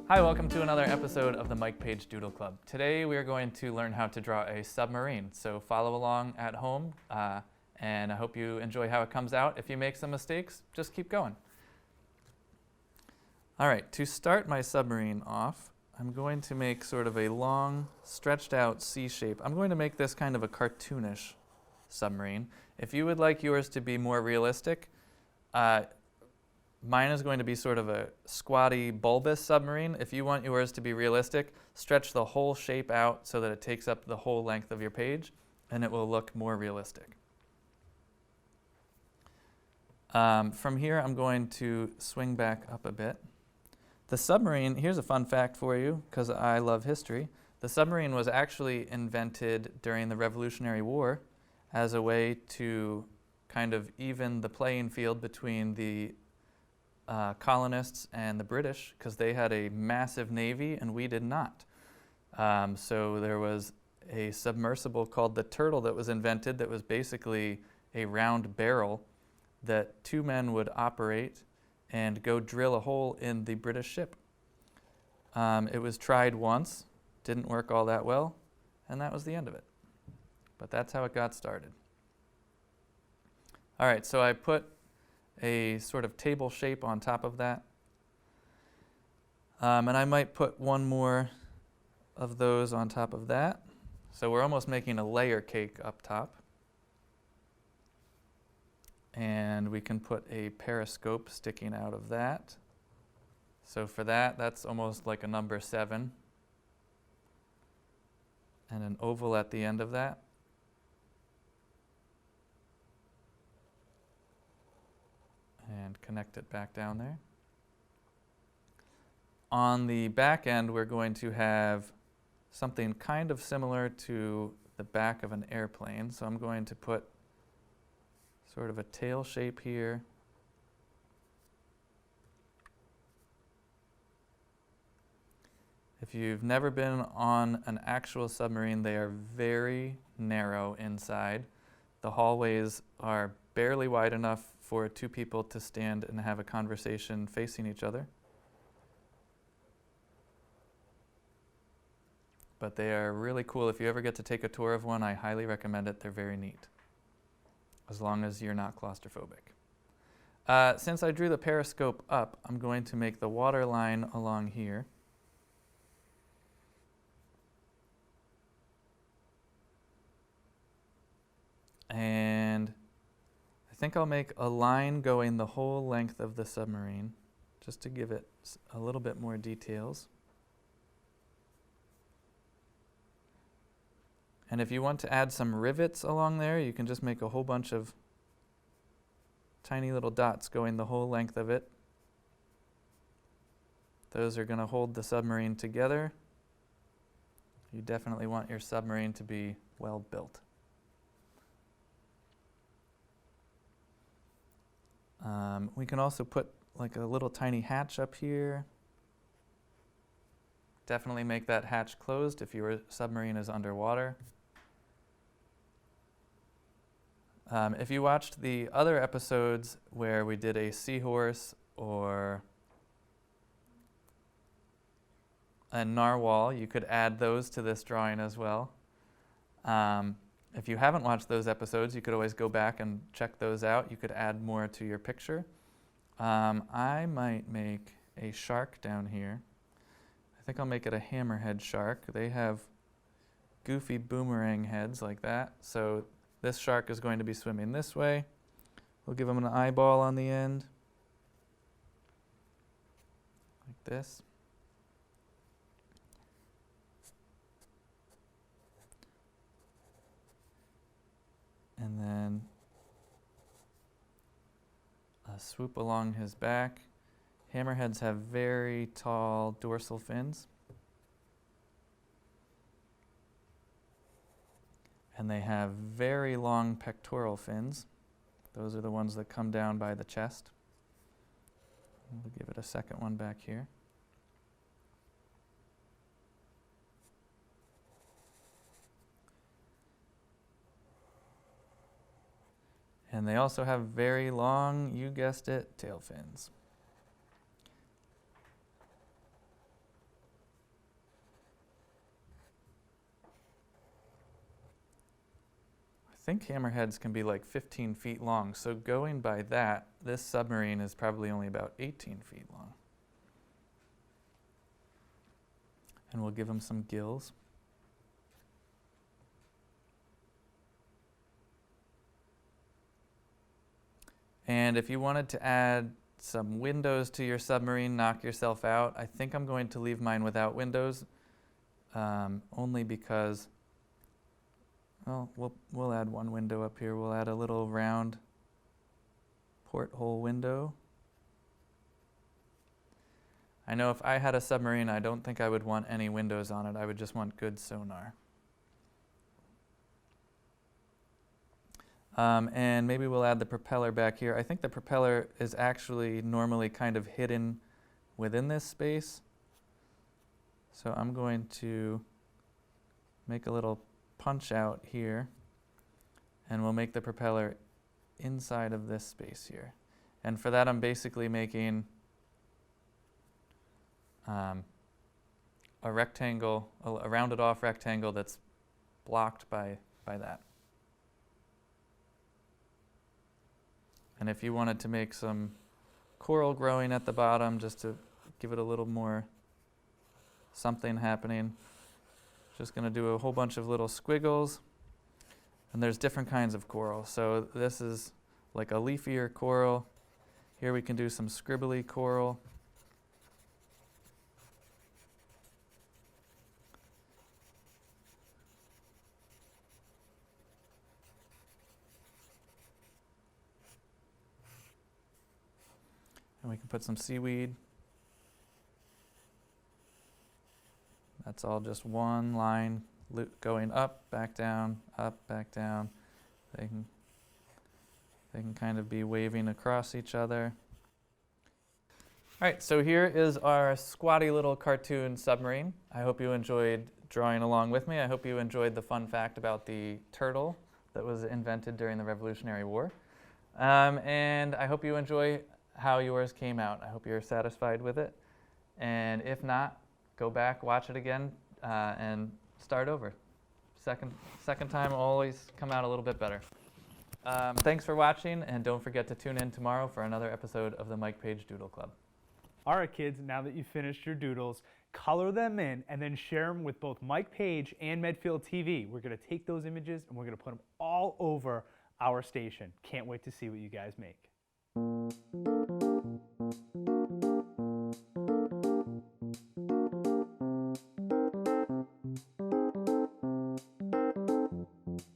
Hi, welcome to another episode of the Paige Doodle Club. Today we are going to learn how to draw a submarine, so follow along at home, and I hope you enjoy how it comes out. If you make some mistakes, just keep going. All right, to start my submarine off, I'm going to make sort of a long, stretched out C shape. I'm going to make this kind of a cartoonish submarine. If you would like yours to be more realistic, mine is going to be sort of a squatty, bulbous submarine. If you want yours to be realistic, stretch the whole shape out so that it takes up the whole length of your page, and it will look more realistic. From here, I'm going to swing back up a bit. The submarine, here's a fun fact for you, because I love history. The submarine was actually invented during the Revolutionary War as a way to kind of even the playing field between the colonists and the British, because they had a massive navy and we did not. So there was a submersible called the Turtle that was invented that was basically a round barrel that two men would operate and go drill a hole in the British ship. It was tried once, didn't work all that well, and that was the end of it. But that's how it got started. All right, so I put a sort of table shape on top of that. And I might put one more of those on top of that. So we're almost making a layer cake up top. And we can put a periscope sticking out of that. So for that, that's almost like a number 7. And an oval at the end of that. And connect it back down there. On the back end, we're going to have something kind of similar to the back of an airplane. So I'm going to put sort of a tail shape here. If you've never been on an actual submarine, they are very narrow inside. The hallways are barely wide enough for two people to stand and have a conversation facing each other. But they are really cool. If you ever get to take a tour of one, I highly recommend it. They're very neat, as long as you're not claustrophobic. Since I drew the periscope up, I'm going to make the water line along here. And I think I'll make a line going the whole length of the submarine, just to give it a little bit more details. And if you want to add some rivets along there, you can just make a whole bunch of tiny little dots going the whole length of it. Those are going to hold the submarine together. You definitely want your submarine to be well built. We can also put like a little tiny hatch up here. Definitely make that hatch closed if your submarine is underwater. If you watched the other episodes where we did a seahorse or a narwhal, you could add those to this drawing as well. If you haven't watched those episodes, you could always go back and check those out. You could add more to your picture. I might make a shark down here. I think I'll make it a hammerhead shark. They have goofy boomerang heads like that. So this shark is going to be swimming this way. We'll give him an eyeball on the end, like this. And then a swoop along his back. Hammerheads have very tall dorsal fins. And they have very long pectoral fins. Those are the ones that come down by the chest. We'll give it a second one back here. And they also have very long, you guessed it, tail fins. I think hammerheads can be like 15 feet long, so going by that, this submarine is probably only about 18 feet long. And we'll give them some gills. And if you wanted to add some windows to your submarine, knock yourself out, I think I'm going to leave mine without windows, only because, well, we'll add one window up here. We'll add a little round porthole window. I know if I had a submarine, I don't think I would want any windows on it. I would just want good sonar. And maybe we'll add the propeller back here. I think the propeller is actually normally kind of hidden within this space. So I'm going to make a little punch out here, and we'll make the propeller inside of this space here. And for that, I'm basically making a rectangle, a rounded off rectangle that's blocked by that. And if you wanted to make some coral growing at the bottom, just to give it a little more something happening, just going to do a whole bunch of little squiggles. And there's different kinds of coral. So this is like a leafier coral. Here we can do some scribbly coral. And we can put some seaweed. That's all just one line going up, back down, up, back down. They can kind of be waving across each other. All right, so here is our squatty little cartoon submarine. I hope you enjoyed drawing along with me. I hope you enjoyed the fun fact about the turtle that was invented during the Revolutionary War. And I hope you enjoy how yours came out. I hope you're satisfied with it. And if not, go back, watch it again, and start over. Second time will always come out a little bit better. Thanks for watching, and don't forget to tune in tomorrow for another episode of the Mike Paige Doodle Club. All right, kids, now that you've finished your doodles, color them in and then share them with both Mike Paige and Medfield TV. We're going to take those images and we're going to put them all over our station. Can't wait to see what you guys make.